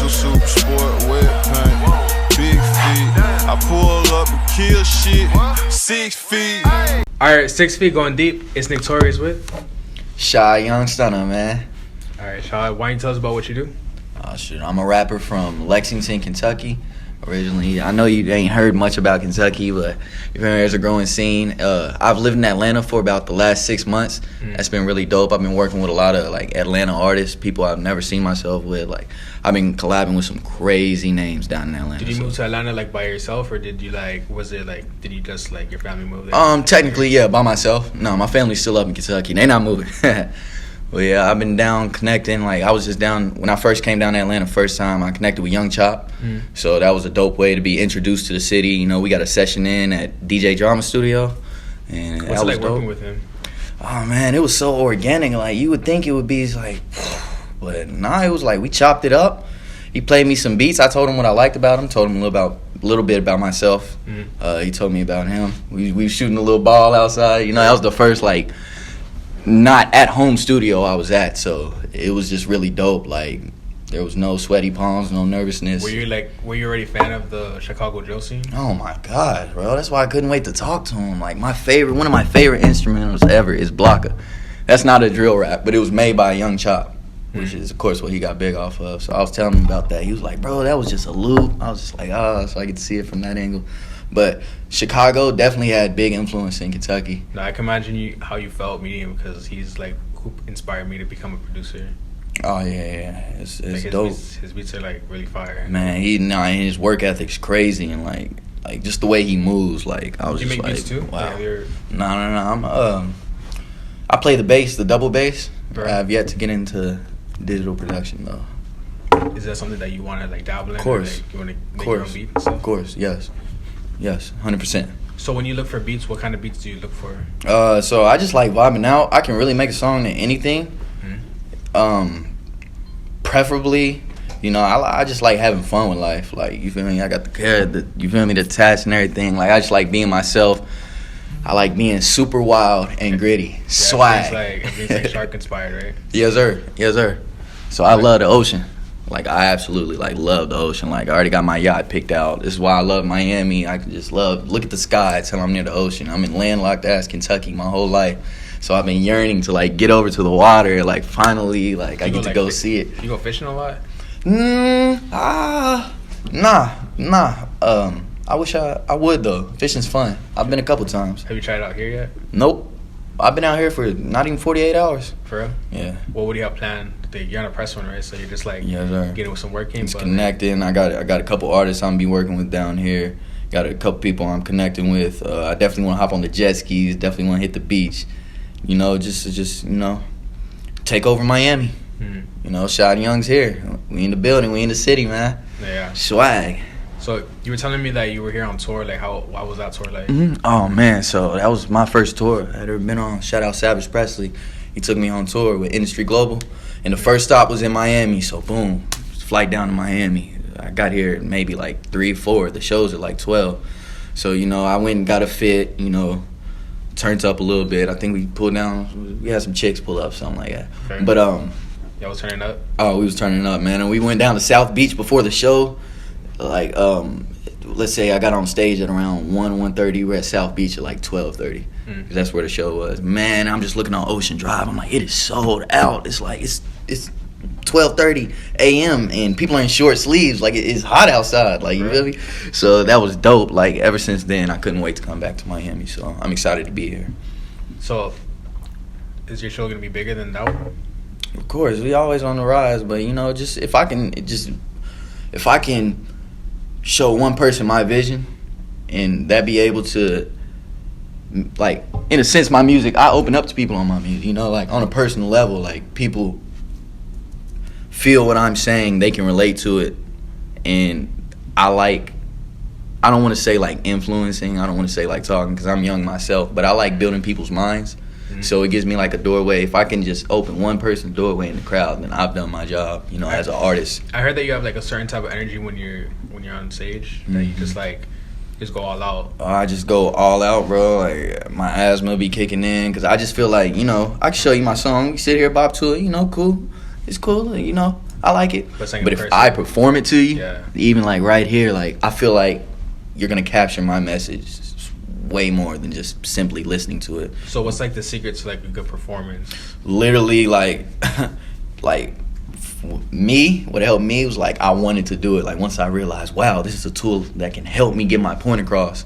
super sport, wet paint, big feet. I pull up and kill shit, 6 feet. Alright, 6 feet going deep. It's Nick Torius with Shy Young Stunner, man. Alright, Shy, why don't you tell us about what you do? Oh, shit. I'm a rapper from Lexington, Kentucky. Originally, I know you ain't heard much about Kentucky, but there's a growing scene. I've lived in Atlanta for about the last 6 months. That's been really dope. I've been working with a lot of like Atlanta artists, people I've never seen myself with. Like I've been collabing with some crazy names down in Atlanta. Did you move to Atlanta like by yourself, or did you did you just like your family move there? Technically, yeah, by myself. No, my family's still up in Kentucky. They not moving. Well, yeah, I've been down connecting. Like, I was just down, when I first came down to Atlanta first time, I connected with Young Chop. So that was a dope way to be introduced to the city. You know, we got a session in at DJ Drama Studio. And what's it like dope. working with him? Oh, man, it was so organic. Like, you would think it would be like, but nah, it was like, we chopped it up. He played me some beats. I told him what I liked about him, told him a little bit about myself. He told me about him. We was shooting a little ball outside. You know, that was the first, like, not at home studio I was at, so it was just really dope. Like, there was no sweaty palms, no nervousness. Were you already a fan of the Chicago drill scene? Oh my god, bro, that's why I couldn't wait to talk to him. Like, one of my favorite instrumentals ever is Blocka. That's not a drill rap, but it was made by Young Chop, which is of course what he got big off of. So I was telling him about that. He was like, bro, that was just a loop. I was just like, so I get to see it from that angle. But Chicago definitely had big influence in Kentucky. Now, I can imagine how you felt meeting him, because he's like who inspired me to become a producer. Oh yeah, it's like dope. His beats are like really fire. Man, his work ethic's crazy, and like just the way he moves. Like, I was Did you just make like, beats too? wow. Yeah, No. I play the bass, the double bass. Right. I've yet to get into digital production though. Is that something that you want to like dabble in? Of course. Or, like, you want to make your own beat and stuff? Of course, yes, 100%. So when you look for beats, what kind of beats do you look for? So I just like vibing out. I can really make a song to anything. Preferably, you know, I just like having fun with life. Like, you feel me? I got the tats and everything. Like, I just like being myself. I like being super wild and gritty. Swag. It's like shark inspired, right? Yes, sir. So I love the ocean. Like, I absolutely love the ocean. Like, I already got my yacht picked out. This is why I love Miami. I can just look at the sky till I'm near the ocean. I'm in landlocked ass Kentucky my whole life. So I've been yearning to like get over to the water. Like, finally, like, I get to go see it. You go fishing a lot? Nah. I wish I would though. Fishing's fun. I've been a couple times. Have you tried it out here yet? Nope. I've been out here for not even 48 hours. For real? Yeah. Well, what do you have planned? You're on a press one, right? So you're just like getting with some work in. It's connecting. I got a couple artists I'm be working with down here. Got a couple people I'm connecting with. I definitely want to hop on the jet skis. Definitely want to hit the beach. You know, just you know, take over Miami. You know, Shot Young's here. We in the building. We in the city, man. Yeah. Swag. So you were telling me that you were here on tour. Like, why was that tour like? Oh man, so that was my first tour I had ever been on. Shout out Savage Presley. He took me on tour with Industry Global, and the first stop was in Miami. So boom, flight down to Miami. I got here maybe like 3, 4. The shows are like 12. So, you know, I went and got a fit. You know, turned up a little bit. I think we pulled down. We had some chicks pull up, something like that. Okay. But y'all was turning up. Oh, we was turning up, man. And we went down to South Beach before the show. Like, let's say I got on stage at around 1:30. We're at South Beach at like 12:30. Because that's where the show was. Man, I'm just looking on Ocean Drive. I'm like, it is sold out. It's like, it's 12:30 a.m. and people are in short sleeves. Like, it's hot outside. Like, you feel me? So that was dope. Like, ever since then, I couldn't wait to come back to Miami. So I'm excited to be here. So is your show going to be bigger than that one? Of course, we always on the rise. But, you know, just if I can show one person my vision and that be able to, like, in a sense, my music, I open up to people on my music, you know, like, on a personal level. Like, people feel what I'm saying, they can relate to it, and I don't want to say like influencing, I don't want to say like talking, because I'm young myself, but I like building people's minds. So it gives me like a doorway. If I can just open one person's doorway in the crowd, then I've done my job, you know, as an artist. I heard that you have like a certain type of energy when you're on stage, that you just go all out. I just go all out, bro. Like, my asthma be kicking in, because I just feel like, you know, I can show you my song, we sit here, bop to it, you know, cool. It's cool, you know. I like it. But if I perform it to you, yeah. even like right here, like I feel like you're gonna capture my message way more than just simply listening to it. So what's like the secret to like a good performance? Literally, like, like me, what helped me was like I wanted to do it. Like once I realized, wow, this is a tool that can help me get my point across.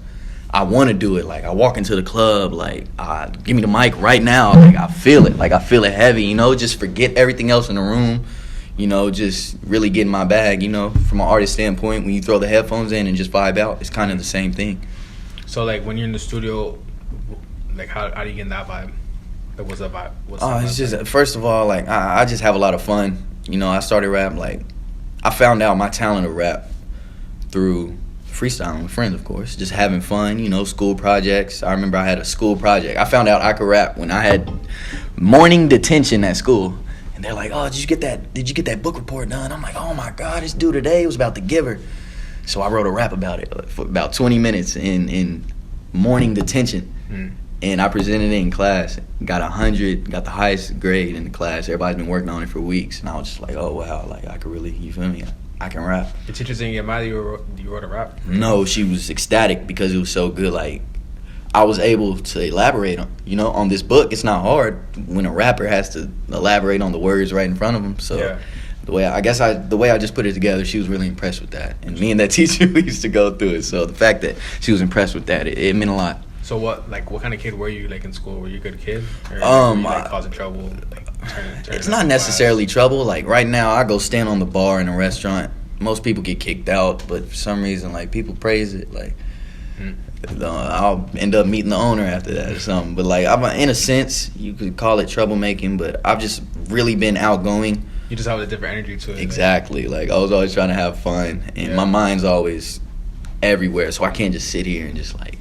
I want to do it. Like I walk into the club, like give me the mic right now. Like I feel it. Like I feel it heavy. You know, just forget everything else in the room. You know, just really get in my bag. You know, from an artist standpoint, when you throw the headphones in and just vibe out, it's kind of the same thing. So like when you're in the studio, like how do you get in that vibe? Like what's that vibe? It's just first of all, like I just have a lot of fun. You know, I started rap like I found out my talent of rap through freestyling with friends, of course, just having fun, you know, school projects. I remember I had a school project. I found out I could rap when I had morning detention at school. And they're like, oh, did you get that book report done? I'm like, oh my God, it's due today. It was about the giver. So I wrote a rap about it for about 20 minutes in morning detention. And I presented it in class, got 100, got the highest grade in the class. Everybody's been working on it for weeks. And I was just like, oh wow, like I could really, you feel me? I can rap. The teacher didn't get mad that you wrote a rap? No, she was ecstatic because it was so good. Like, I was able to elaborate on this book. It's not hard when a rapper has to elaborate on the words right in front of them. So yeah. the way I just put it together, she was really impressed with that. And me and that teacher, we used to go through it. So the fact that she was impressed with that, it meant a lot. So what kind of kid were you like in school? Were you a good kid? Or were you, like, causing trouble? Like, it's not necessarily trouble. Like right now, I go stand on the bar in a restaurant. Most people get kicked out, but for some reason, like people praise it. Like I'll end up meeting the owner after that or something. But like in a sense, you could call it troublemaking. But I've just really been outgoing. You just have a different energy to it. Exactly. Like I was always trying to have fun, and my mind's always everywhere. So I can't just sit here and just like.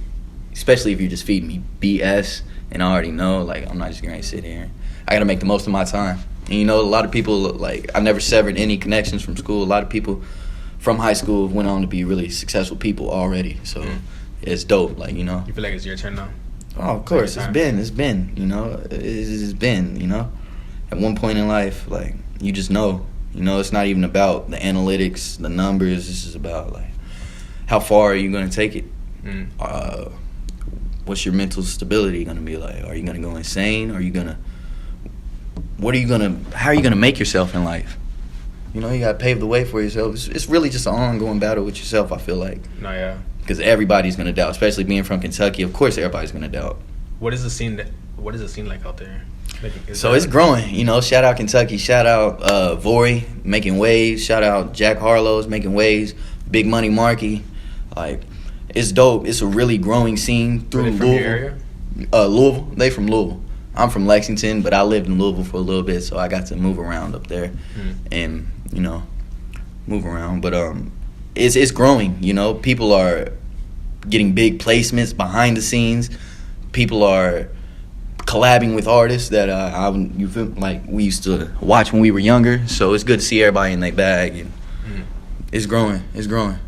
Especially if you're just feeding me BS and I already know, like, I'm not just going to sit here. I got to make the most of my time. And, you know, a lot of people, like, I never severed any connections from school. A lot of people from high school went on to be really successful people already. So it's dope, like, you know. You feel like it's your turn now? Oh, of course. It's been, you know. It's been, you know. At one point in life, like, you just know. You know, it's not even about the analytics, the numbers. This is about, like, how far are you going to take it? What's your mental stability gonna be like? Are you gonna go insane? How are you gonna make yourself in life? You know, you gotta pave the way for yourself. It's really just an ongoing battle with yourself, I feel like. No, yeah. Because everybody's gonna doubt, especially being from Kentucky. Of course, everybody's gonna doubt. What is the scene like out there? Like, it's growing. You know, shout out Kentucky. Shout out Vori making waves. Shout out Jack Harlow's making waves. Big Money Markey, like. It's dope. It's a really growing scene through Louisville. From your area? Louisville. They from Louisville. I'm from Lexington, but I lived in Louisville for a little bit, so I got to move around up there and, you know, move around. But it's growing, you know. People are getting big placements behind the scenes. People are collabing with artists that you feel like we used to watch when we were younger. So it's good to see everybody in their bag, and it's growing. It's growing.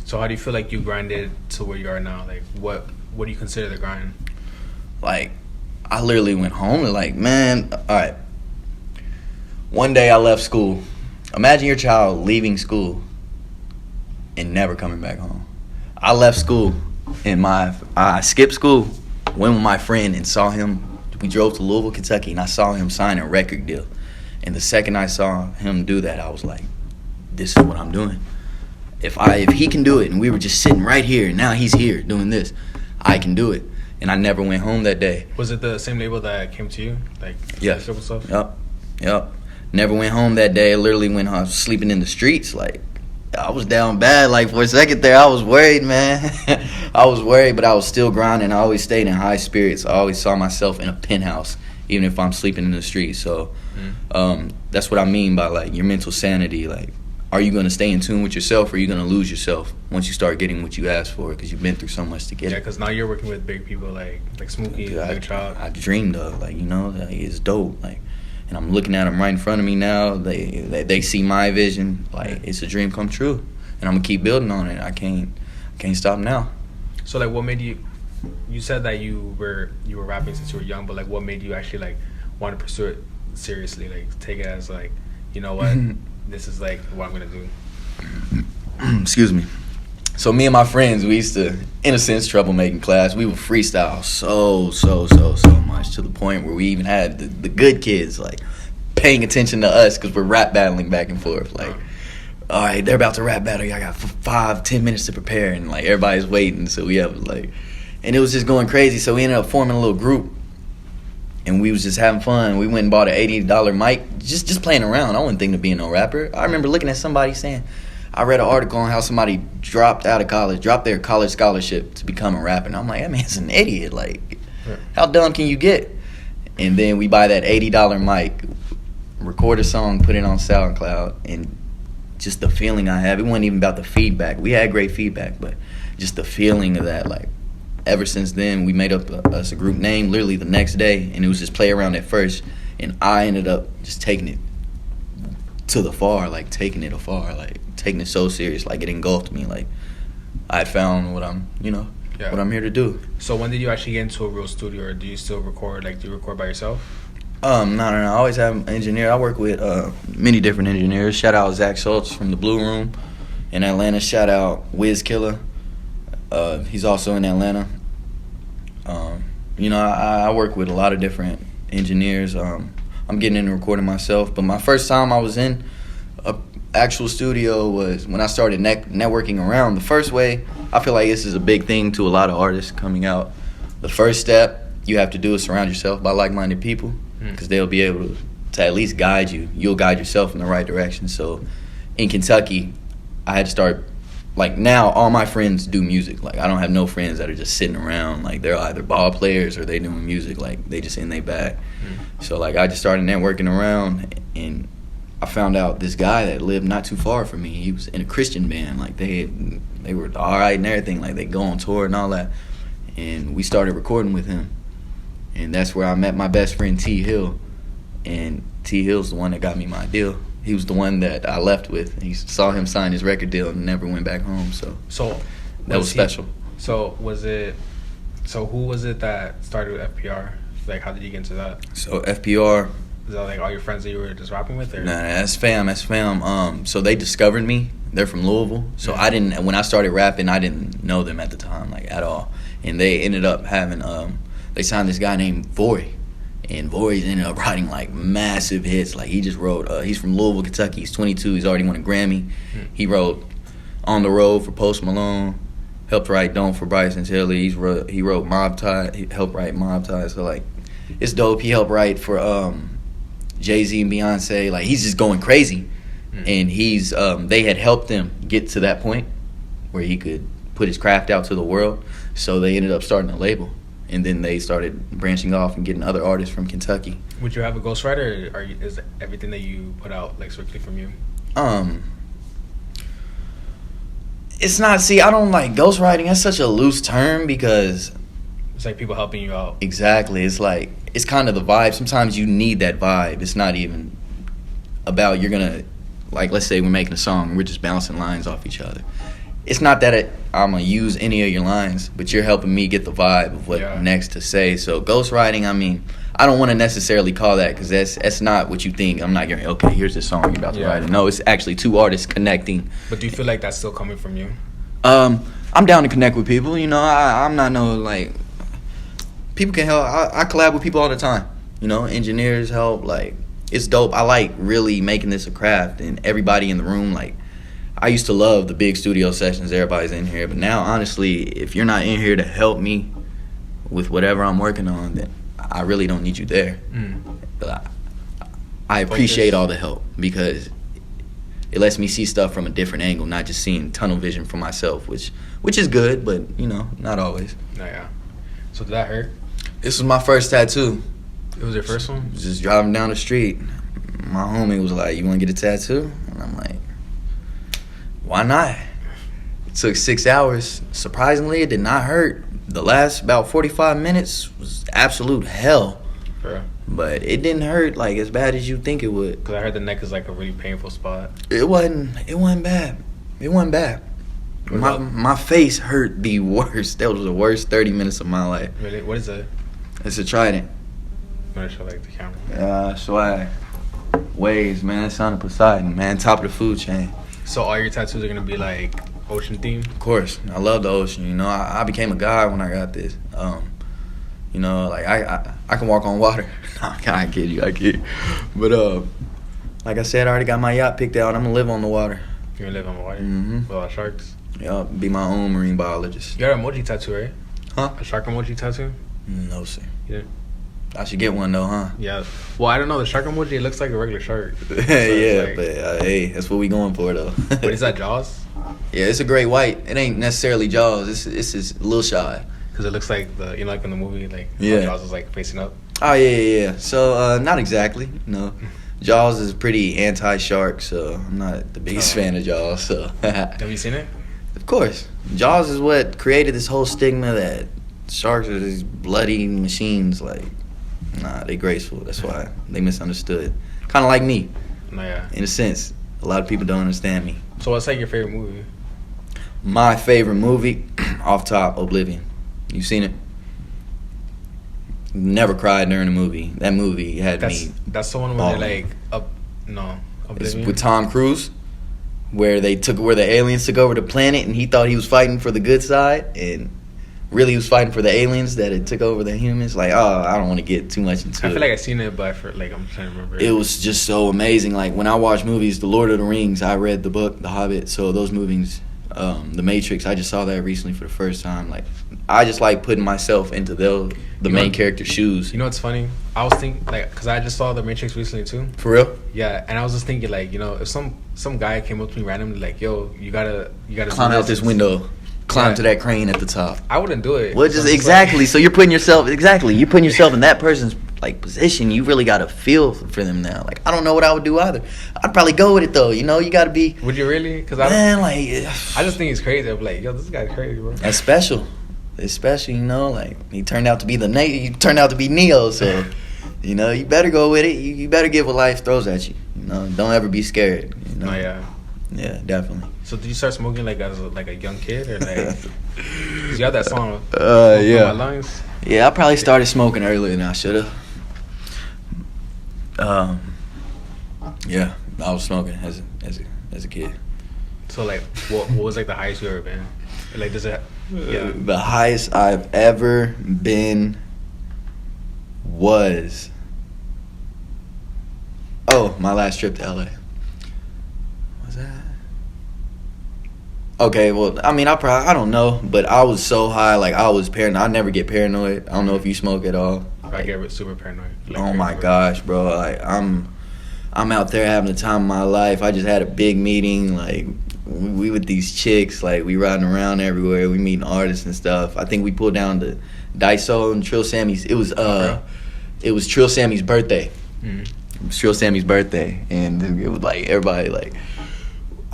So how do you feel like you grinded to where you are now? Like, what do you consider the grind? Like, I literally went home and like, man, all right. One day I left school. Imagine your child leaving school and never coming back home. I left school and I skipped school, went with my friend and saw him. We drove to Louisville, Kentucky, and I saw him sign a record deal. And the second I saw him do that, I was like, this is what I'm doing. If he can do it, and we were just sitting right here, and now he's here doing this, I can do it. And I never went home that day. Was it the same label that came to you? Like, yes. Stuff? Yep. Never went home that day. I literally went home sleeping in the streets. Like, I was down bad. Like, for a second there, I was worried, man. I was worried, but I was still grinding. I always stayed in high spirits. I always saw myself in a penthouse, even if I'm sleeping in the streets. So that's what I mean by, like, your mental sanity. Like, are you going to stay in tune with yourself, or are you going to lose yourself once you start getting what you asked for, because you've been through so much to get it? Yeah, because now you're working with big people like Smooky, Big Chop. I dreamed of, like, you know, like, it's dope. Like, and I'm looking at them right in front of me now. They see my vision. Like, it's a dream come true, and I'm going to keep building on it. I can't stop now. So, like, what made you said that you were rapping since you were young, but, like, what made you actually, like, want to pursue it seriously? Like, take it as, like, you know what? this is like what I'm gonna do? Excuse me. So me and my friends, we used to, in a sense, troublemaking class. We would freestyle so much to the point where we even had the good kids like paying attention to us because we're rap battling back and forth. Like, all right, they're about to rap battle. Y'all got 5-10 minutes to prepare, and like everybody's waiting. So we have like, and it was just going crazy. So we ended up forming a little group, and we was just having fun. We went and bought an $80 mic, just playing around. I wasn't thinking of being no rapper. I remember looking at somebody saying, I read an article on how somebody dropped their college scholarship to become a rapper. And I'm like, that man's an idiot. Like, how dumb can you get? And then we buy that $80 mic, record a song, put it on SoundCloud, and just the feeling I have. It wasn't even about the feedback. We had great feedback, but just the feeling of that. Like, ever since then, we made up us a group name literally the next day, and it was just play around at first. And I ended up just taking it to the far, like taking it afar, like taking it so serious, like it engulfed me. Like I found what I'm, what I'm here to do. So when did you actually get into a real studio, or do you still record? Like, do you record by yourself? No. I always have an engineer. I work with many different engineers. Shout out Zach Schultz from the Blue Room in Atlanta. Shout out Wiz Killer. He's also in Atlanta. I work with a lot of different engineers. I'm getting into recording myself, but my first time I was in a actual studio was when I started networking around. The first way, I feel like this is a big thing to a lot of artists coming out. The first step you have to do is surround yourself by like-minded people, because they'll be able to at least guide you. You'll guide yourself in the right direction. So in Kentucky, I had to start, like now all my friends do music. Like I don't have no friends that are just sitting around. Like they're either ball players or they doing music. Like they just in their bag. So like I just started networking around, and I found out this guy that lived not too far from me. He was in a Christian band. Like they were all right and everything. Like they go on tour and all that. And we started recording with him. And that's where I met my best friend T Hill. And T Hill's the one that got me my deal. He was the one that I left with. He saw him sign his record deal and never went back home. So that was special. So who was it that started with FPR? Like, how did you get into that? So FPR, is that like all your friends that you were just rapping with? Or? Nah, that's fam. So they discovered me. They're from Louisville. So when I started rapping, I didn't know them at the time, like at all. And they ended up having, they signed this guy named Vory. And Vory's ended up writing like massive hits. Like he just wrote, he's from Louisville, Kentucky. He's 22. He's already won a Grammy. He wrote On the Road for Post Malone. Helped write Don't for Bryson Tiller. He wrote Mob Tie. He helped write Mob Tie. So like, it's dope. He helped write for Jay-Z and Beyonce. Like he's just going crazy. And he's they had helped him get to that point where he could put his craft out to the world. So they ended up starting a label. And then they started branching off and getting other artists from Kentucky. Would you have a ghostwriter, or is everything that you put out like strictly from you? It's not. See, I don't like ghostwriting. That's such a loose term because it's like people helping you out. Exactly. It's like it's kind of the vibe. Sometimes you need that vibe. It's not even about you're gonna like. Let's say we're making a song and we're just bouncing lines off each other. It's not that I'm going to use any of your lines, but you're helping me get the vibe of what next to say. So ghostwriting, I mean, I don't want to necessarily call that because that's not what you think. I'm not going, okay, here's this song you're about to write. No, it's actually two artists connecting. But do you feel like that's still coming from you? I'm down to connect with people. I'm not like, people can help. I collab with people all the time. Engineers help. Like, it's dope. I like really making this a craft, and everybody in the room, like, I used to love the big studio sessions. Everybody's in here. But now, honestly, if you're not in here to help me with whatever I'm working on, then I really don't need you there. But I appreciate all the help because it lets me see stuff from a different angle, not just seeing tunnel vision for myself, which is good, but, not always. No, yeah. So did that hurt? This was my first tattoo. It was your first one? Just driving down the street. My homie was like, you want to get a tattoo? And I'm like, why not? It took 6 hours. Surprisingly, it did not hurt. The last about 45 minutes was absolute hell. Bro. But it didn't hurt like as bad as you think it would. Because I heard the neck is like a really painful spot. It wasn't bad. It wasn't bad. My face hurt the worst. That was the worst 30 minutes of my life. Really? What is it? It's a trident. I'm going to show like the camera. Swag. Waves, man. Son of Poseidon, man. Top of the food chain. So all your tattoos are gonna be like ocean themed? Of course, I love the ocean. You know, I became a god when I got this. You know, like I can walk on water. I kid you. But like I said, I already got my yacht picked out. I'm gonna live on the water. You're gonna live on the water with a lot of sharks? Yeah, be my own marine biologist. You got an emoji tattoo, right? Huh? A shark emoji tattoo? No, sir. Yeah. I should get one though, huh? Yeah. Well, I don't know. The shark emoji, it looks like a regular shark. So Yeah, like, but hey, that's what we going for though. But is that Jaws? Yeah, it's a great white. It ain't necessarily Jaws. It's just a little shy. Because it looks like the, you know, like in the movie, like Yeah. how Jaws is like facing up. Oh yeah. So not exactly. You know, Jaws is pretty anti-shark, so I'm not the biggest fan of Jaws. So Have you seen it? of course, Jaws is what created this whole stigma that sharks are these bloody machines. Like, nah, they graceful. That's why they misunderstood. Kind of like me, No, yeah. in a sense. A lot of people don't understand me. So what's like your favorite movie? My favorite movie, off top, Oblivion. You seen it? Never cried during the movie. That movie had me. That's the one where balling. they're like It's Oblivion. with Tom Cruise, where the aliens took over the planet, and he thought he was fighting for the good side, and really he was fighting for the aliens that had took over the humans. Like, oh, I don't want to get too much into it. I feel like I've seen it, but I'm trying to remember. It was just so amazing. Like, when I watch movies, The Lord of the Rings, I read the book, The Hobbit, so those movies, The Matrix, I just saw that recently for the first time. Like, I just like putting myself into the main character's shoes. You know what's funny? I was thinking, like, because I just saw The Matrix recently too. For real? Yeah, and I was just thinking, like, you know, if some guy came up to me randomly, like, yo, you gotta Climb do out this window. Climb to that crane at the top. I wouldn't do it. Well, just exactly. So you're putting yourself in that person's like position. You really got to feel for them now. Like, I don't know what I would do either. I'd probably go with it though. You know, you got to be. Would you really? Because I just think he's crazy. I'm like, yo, this guy's crazy, bro. That's special. It's special, you know. Like, he turned out to be Neo. So, you know, you better go with it. You better get what life throws at you. You know, don't ever be scared. You know? Oh yeah. Yeah, definitely. So did you start smoking like as a young kid or like? Cause you have that song. Yeah. My lungs. Yeah, I probably started smoking earlier than I should have. Yeah, I was smoking as a kid. So like, what was like the highest you ever been? Like, does it? Yeah. The highest I've ever been was my last trip to LA. Was that? Okay, well, I mean, I don't know, but I was so high, like, I was paranoid. I never get paranoid. I don't know if you smoke at all. I get super paranoid. Like, oh my gosh, bro! Like, I'm out there having the time of my life. I just had a big meeting. Like, we with these chicks, like, we riding around everywhere. We meeting artists and stuff. I think we pulled down to Daiso and Trill Sammy's. It was Trill Sammy's birthday. Mm-hmm. It was Trill Sammy's birthday, and it was like everybody like.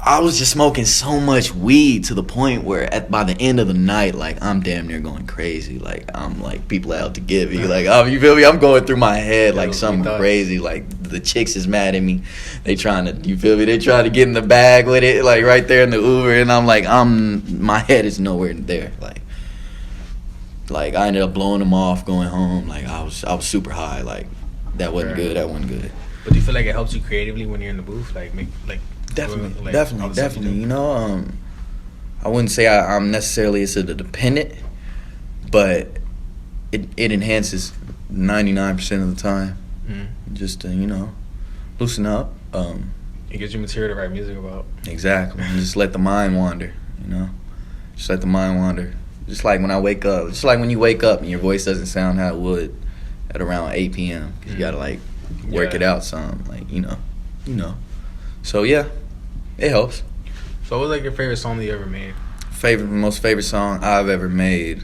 I was just smoking so much weed to the point where by the end of the night, like, I'm damn near going crazy. Like, I'm like, people out to get me. Like, you feel me? I'm going through my head like something crazy. Like, the chicks is mad at me. They trying to, you feel me? They trying to get in the bag with it, like, right there in the Uber. And I'm like, my head is nowhere there. Like I ended up blowing them off, going home. Like, I was super high. Like, that wasn't good. But do you feel like it helps you creatively when you're in the booth? Like, Definitely. You know, I wouldn't say I'm necessarily a dependent, but it enhances 99% of the time. Mm-hmm. Just to, you know, loosen up. It gives you material to write music about. Exactly. Just let the mind wander. You know, just let the mind wander. Just like when I wake up. Just like when you wake up and your voice doesn't sound how it would at around 8 p.m. Because you gotta like work it out some. Like, you know. So yeah. It helps. So what was like your favorite song that you ever made? Most favorite song I've ever made.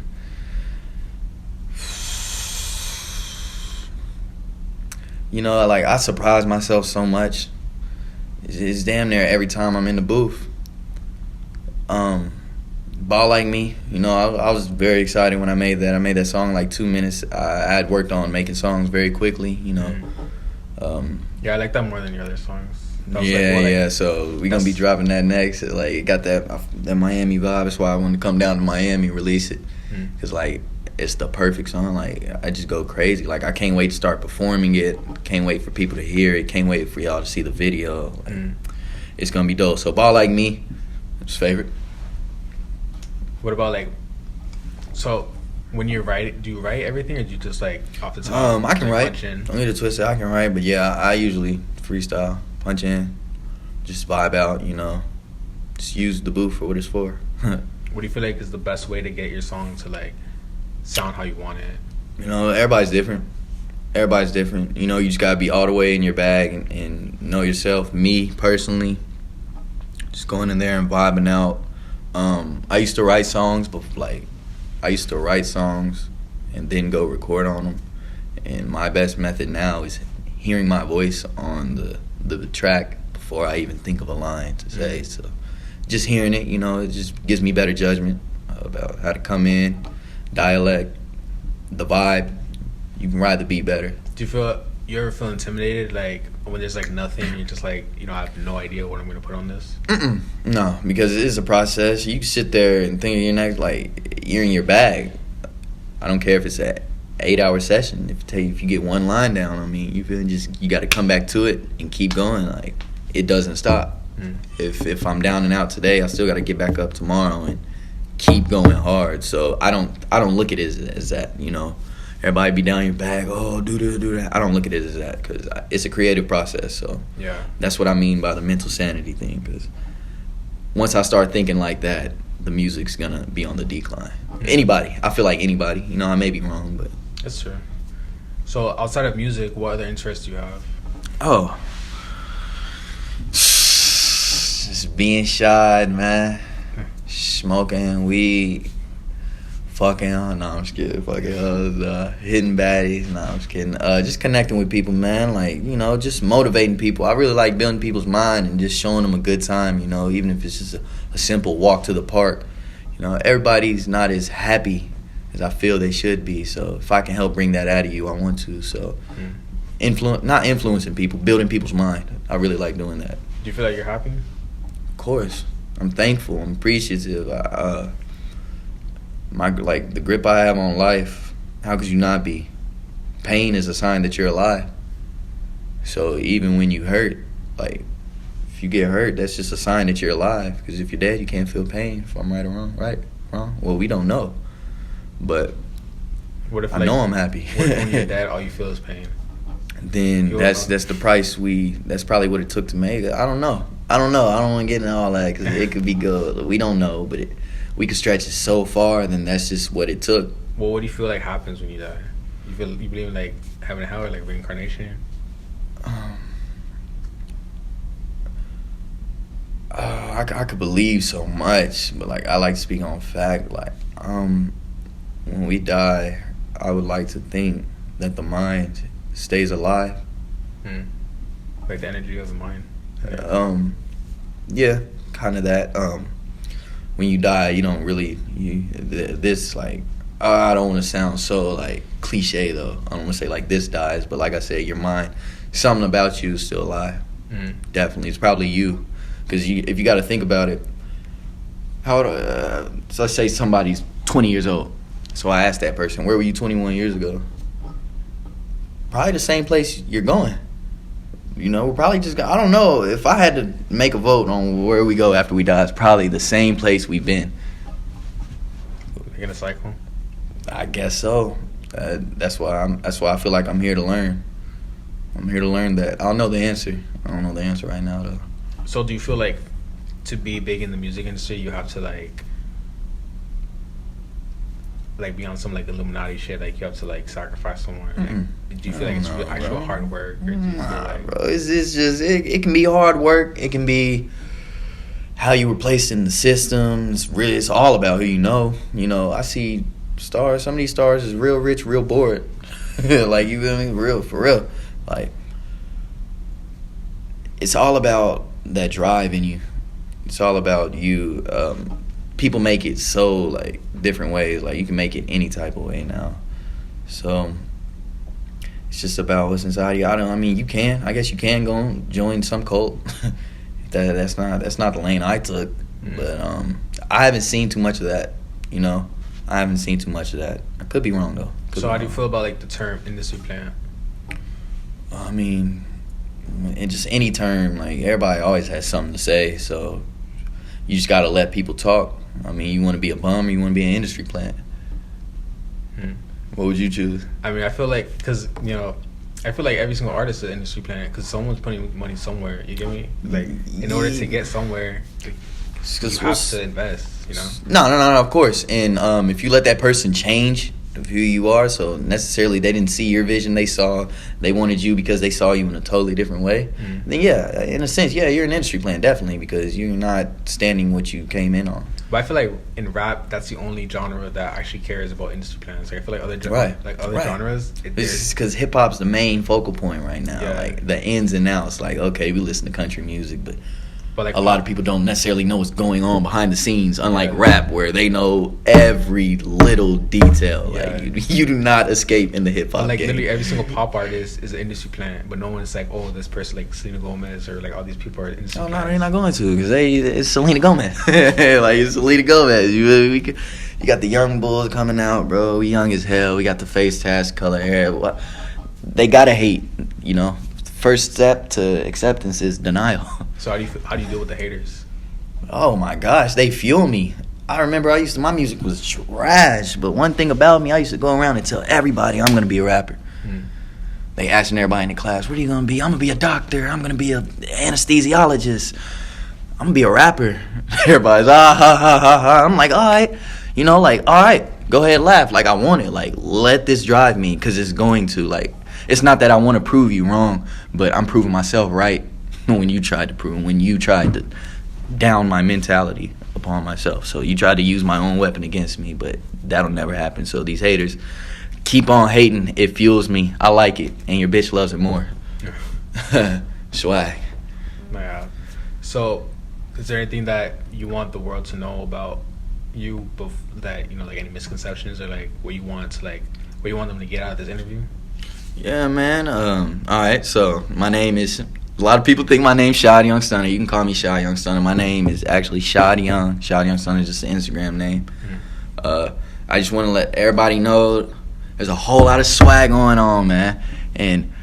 You know, like, I surprise myself so much. It's damn near every time I'm in the booth. Ball Like Me, you know, I was very excited when I made that. I made that song in like 2 minutes. I had worked on making songs very quickly, you know. Yeah, I like that more than your other songs. Yeah. So we gonna be dropping that next. Like, it got that Miami vibe. That's why I wanted to come down to Miami and release it. Cause like it's the perfect song. Like, I just go crazy. Like, I can't wait to start performing it. Can't wait for people to hear it. Can't wait for y'all to see the video. Like, it's gonna be dope. So Ball Like Me, it's favorite. What about like, so when you write, do you write everything, or do you just like off the top? I can write. Punch in? Don't need to twist it. I can write, but yeah, I usually freestyle, punch in, just vibe out. You know, just use the booth for what it's for. What do you feel like is the best way to get your song to like sound how you want it? You know, everybody's different. Everybody's different. You know, you just gotta be all the way in your bag and know yourself. Me personally, just going in there and vibing out. I used to write songs, but like, I used to write songs and then go record on them. And my best method now is hearing my voice on the track before I even think of a line to say. So just hearing it, you know, it just gives me better judgment about how to come in, dialect, the vibe. You can ride the beat better. Do you ever feel intimidated, like when there's like nothing, and you're just like, you know, I have no idea what I'm gonna put on this? No, because it is a process. You can sit there and think of your next, like, you're in your bag. I don't care if it's an 8-hour session. If you get one line down, I mean, you got to come back to it and keep going. Like, it doesn't stop. If I'm down and out today, I still got to get back up tomorrow and keep going hard. So I don't look at it as that, you know. Everybody be down your bag, oh, do this, do that. I don't look at it as that, because it's a creative process. So yeah, that's what I mean by the mental sanity thing, because once I start thinking like that, the music's going to be on the decline. Anybody. I feel like anybody. You know, I may be wrong, but... That's true. So outside of music, what other interests do you have? Oh. Just being shy, man. Smoking weed. Fucking, no, I'm just kidding. Fucking, hitting baddies. No, I'm just kidding. Just connecting with people, man. Like, you know, just motivating people. I really like building people's mind and just showing them a good time, you know, even if it's just a simple walk to the park. You know, everybody's not as happy as I feel they should be. So if I can help bring that out of you, I want to. So not influencing people, building people's mind. I really like doing that. Do you feel like you're happy? Of course. I'm thankful. I'm appreciative. The grip I have on life, how could you not be? Pain is a sign that you're alive. So even when you hurt, like, if you get hurt, that's just a sign that you're alive. Because if you're dead, you can't feel pain. If I'm right or wrong, right? Wrong? Well, we don't know. But what if, I know I'm happy. What if when you're dead, all you feel is pain? Then that's the price that's probably what it took to make it. I don't know. I don't want to get into all that, because it could be good. We don't know, but we could stretch it so far, then that's just what it took. Well, what do you feel like happens when you die? You believe in like heaven and hell, or like reincarnation? I could believe so much, but like, I like to speak on fact. Like, when we die, I would like to think that the mind stays alive. Like the energy of the mind. Yeah, kind of that. When you die, you don't really this, like, I don't want to sound so like cliche though. I don't want to say like this dies, but like I said, your mind, something about you is still alive. Definitely, it's probably you, because if you got to think about it, so let's say somebody's 20 years old. So I asked that person, where were you 21 years ago? Probably the same place you're going. You know, we're probably just, I don't know, if I had to make a vote on where we go after we die, it's probably the same place we've been. You're in a cycle? I guess so. That's why I feel like I'm here to learn. I'm here to learn that. I don't know the answer. I don't know the answer right now, though. So do you feel like to be big in the music industry, you have to like be on some like Illuminati shit, like you have to like sacrifice someone? Like, do you feel like it's actual hard work, or do you feel like, bro, it's just it can be hard work. It can be how you were placed in the system. It's all about who you know. You know, I see stars. Some of these stars is real rich, real bored. Like, you feel me? Real, for real. Like, it's all about that drive in you. It's all about you. People make it so like different ways. Like, you can make it any type of way now. So it's just about what's inside you. I guess you can go and join some cult. That's not the lane I took. But I haven't seen too much of that. You know, I haven't seen too much of that. I could be wrong though. So how do you feel about like the term industry plant? I mean, in just any term, like everybody always has something to say, so you just gotta let people talk. I mean, you want to be a bum or you want to be an industry plant? What would you choose? I mean, I feel like, because, you know, I feel like every single artist is an industry plant because someone's putting money somewhere. You get me? Like, in order to get somewhere, you have to invest, you know? No, of course. And if you let that person change who you are, so necessarily they didn't see your vision, they wanted you because they saw you in a totally different way, then yeah, in a sense, yeah, you're an industry plant, definitely, because you're not standing what you came in on. But I feel like in rap, that's the only genre that actually cares about industry plans. Like I feel like other genres, it's because hip hop's the main focal point right now. Yeah. Like the ins and outs. Like, okay, we listen to country music, but like a lot of people don't necessarily know what's going on behind the scenes. Unlike rap, where they know every little detail. Yeah. Like you do not escape in the hip hop like game. literally every single pop artist is an industry plant, but no one's like, oh, this person like Selena Gomez or like all these people are industry plants. No, they're not going to, because it's Selena Gomez. Like it's Selena Gomez. You got the young bulls coming out, bro. We young as hell. We got the face tats, color hair. What? They gotta hate, you know. First step to acceptance is denial. So how do you deal with the haters? Oh my gosh, they fuel me. I remember my music was trash, but one thing about me, I used to go around and tell everybody I'm gonna be a rapper. They asking everybody in the class, what are you gonna be? I'm gonna be a doctor. I'm gonna be a anesthesiologist. I'm gonna be a rapper. Everybody's ha ha ha ha. I'm like, all right, you know, like, all right, go ahead, laugh. Like I want it. Like let this drive me, because it's going to. Like it's not that I want to prove you wrong, but I'm proving myself right. When you tried to down my mentality upon myself. So you tried to use my own weapon against me, but that'll never happen. So these haters, keep on hating. It fuels me. I like it. And your bitch loves it more. Swag. Yeah. So is there anything that you want the world to know about you, that, you know, like any misconceptions or like what you want them to get out of this interview? Yeah, man. All right. So my name is... A lot of people think my name's Shad Young Stunner. You can call me Shad Young Stunner. My name is actually Shad Young. Shad Young Stunner is just an Instagram name. I just want to let everybody know there's a whole lot of swag going on, man. And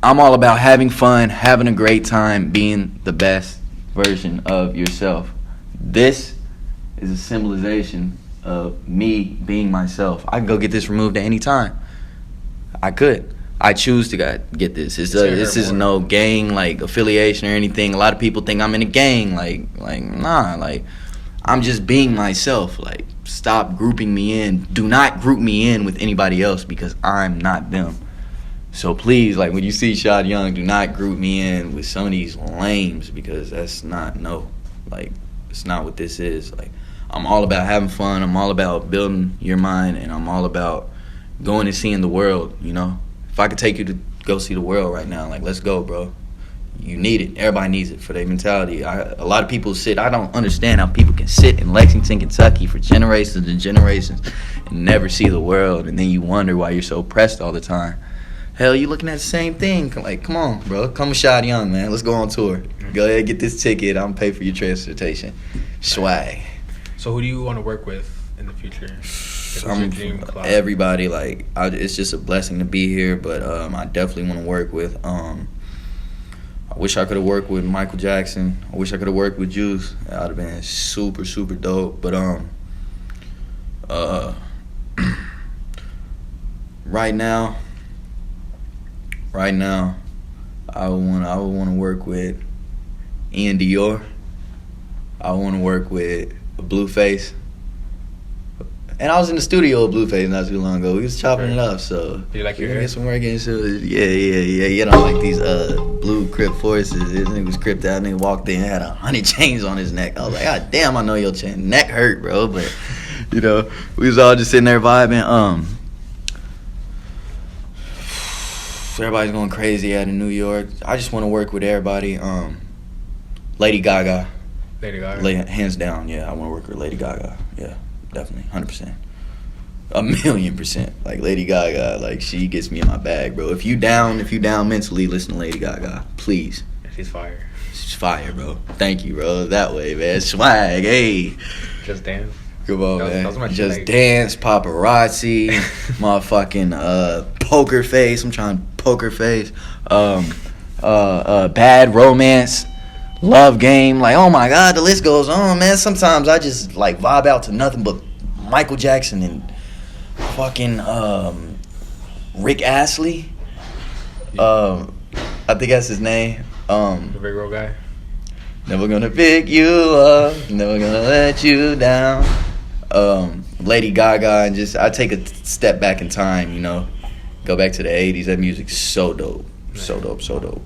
I'm all about having fun, having a great time, being the best version of yourself. This is a symbolization of me being myself. I can go get this removed at any time. I could. I choose to get this. This is no gang like affiliation or anything. A lot of people think I'm in a gang. Like nah. Like I'm just being myself. Like stop grouping me in. Do not group me in with anybody else because I'm not them. So please, like when you see Shad Young, do not group me in with some of these lames because that's not like it's not what this is. Like I'm all about having fun. I'm all about building your mind, and I'm all about going and seeing the world. You know. If I could take you to go see the world right now, like, let's go, bro. You need it. Everybody needs it for their mentality. A lot of people I don't understand how people can sit in Lexington, Kentucky for generations and generations and never see the world, and then you wonder why you're so pressed all the time. Hell, you looking at the same thing. Like, come on, bro. Come with Shad Young, man. Let's go on tour. Go ahead, get this ticket. I'm pay for your transportation. Swag. So who do you want to work with in the future? Everybody, like it's just a blessing to be here, but I definitely want to work with I wish I could have worked with Michael Jackson. I wish I could have worked with Juice. That would have been super dope. But right now I would want to work with Ian Dior. I want to work with Blueface. And I was in the studio with Blueface not too long ago. We was chopping it up, so do you like your hair? Get some work into it. Yeah. You know, like these blue Crip forces. This nigga was cripped out. Nigga walked in, had 100 chains on his neck. I was like, God damn, I know your chain neck hurt, bro. But you know, we was all just sitting there vibing. Everybody's going crazy out in New York. I just want to work with everybody. Lady Gaga. Hands down, yeah. I want to work with Lady Gaga. Yeah. Definitely, 100%, 1,000,000%. Like Lady Gaga, like she gets me in my bag, bro. If you down mentally, listen to Lady Gaga, please. She's fire. She's fire, bro. Thank you, bro. That way, man. Swag, hey. Just Dance. Come on, That man. was my shit, Just like- dance, paparazzi, motherfucking poker face. I'm trying poker face. Bad romance, love game. Like, oh my God, the list goes on, man. Sometimes I just like vibe out to nothing but Michael Jackson and fucking Rick Astley. I think that's his name. The big road guy. Never gonna pick you up, never gonna let you down. Lady Gaga, and just I take a step back in time, you know, go back to the 80s. That music's so dope, so dope, so dope.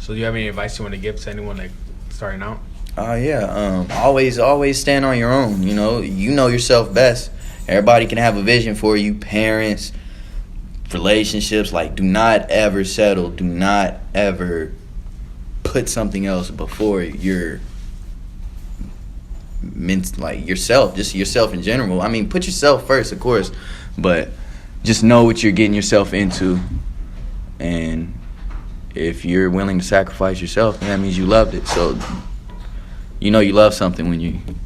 So do you have any advice you want to give to anyone like starting out? Yeah. Always stand on your own. You know yourself best. Everybody can have a vision for you. Parents, relationships. Like, do not ever settle. Do not ever put something else before your like yourself. Just yourself in general. I mean, put yourself first, of course, but just know what you're getting yourself into, and if you're willing to sacrifice yourself, then that means you loved it. So, you know you love something when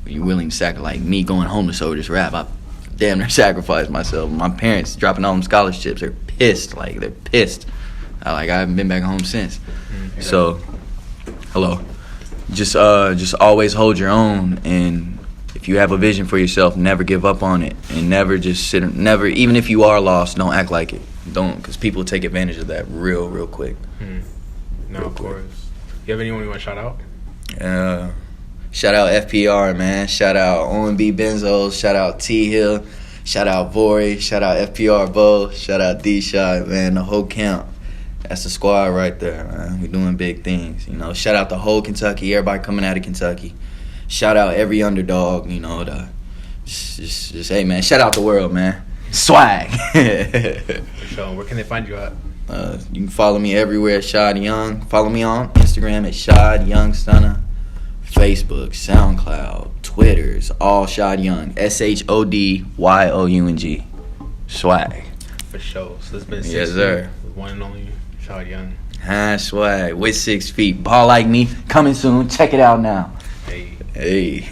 you're willing to sacrifice. Like me going homeless over this rap, I damn near sacrificed myself. My parents dropping all them scholarships, they're pissed. Like, they're pissed. I haven't been back home since. So, hello. Just always hold your own, and if you have a vision for yourself, never give up on it, and never just never, even if you are lost, don't act like it. Don't, because people take advantage of that real quick. No, of course. You have anyone you want to shout out? Shout out FPR, man. Shout out OMB Benzos. Shout out T Hill. Shout out Vori. Shout out FPR Bo. Shout out D-Shot, man. The whole camp. That's the squad right there, man. We're doing big things, you know. Shout out the whole Kentucky. Everybody coming out of Kentucky. Shout out every underdog, you know. Just hey, man. Shout out the world, man. Swag. For sure. Where can they find you at? You can follow me everywhere, Shad Young. Follow me on Instagram at Shad Young Stunner. Facebook, SoundCloud, Twitters, all Shad Young. SHODYOUNG. Swag. For sure. So this has been 6 Yes, feet sir. with one and only Shad Young. Swag. With 6 feet. Ball like me. Coming soon. Check it out now. Hey. Hey.